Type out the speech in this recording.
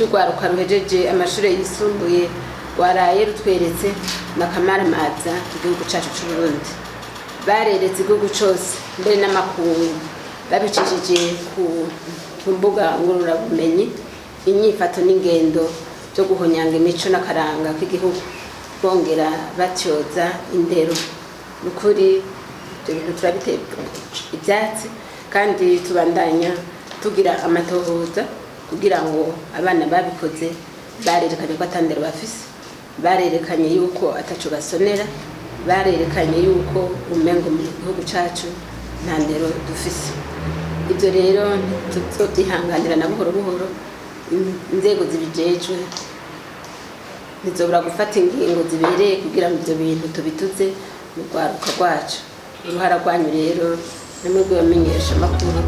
rw'urwaruka ruhejeje amashuri yisumbuye waraye rutweretse n'akamaramaza igihugu cyacu cy'u Burundi. Bareretse igihugu cyose mbere n'amakungu babicishije ku mbuga ngururabumenyi inyifato n'ingendo byo guhonyanga imico n'akaranga k'igihugu bongera batyoza indero. Nukuri ibyo bintu turabiteye ibyatsi kandi tubandanya tugira amatohoza kugira ngo abana babikoze barerekanye ko atandero bafise, barerekanye yuko ataco basonera, barerekanye yuko umengo mu gihugu cacu nta ndero dufise. Ibyo rero tuzobyihanganira na buhoro buhoro. Inzego zibijejwe ntizobura gufata ingingo zibereye kugira ngo ibyo bintu tubituze mu rwaruka rwacu. Uruhara rwanyu rero nimwe rw'abamenyesha amakuru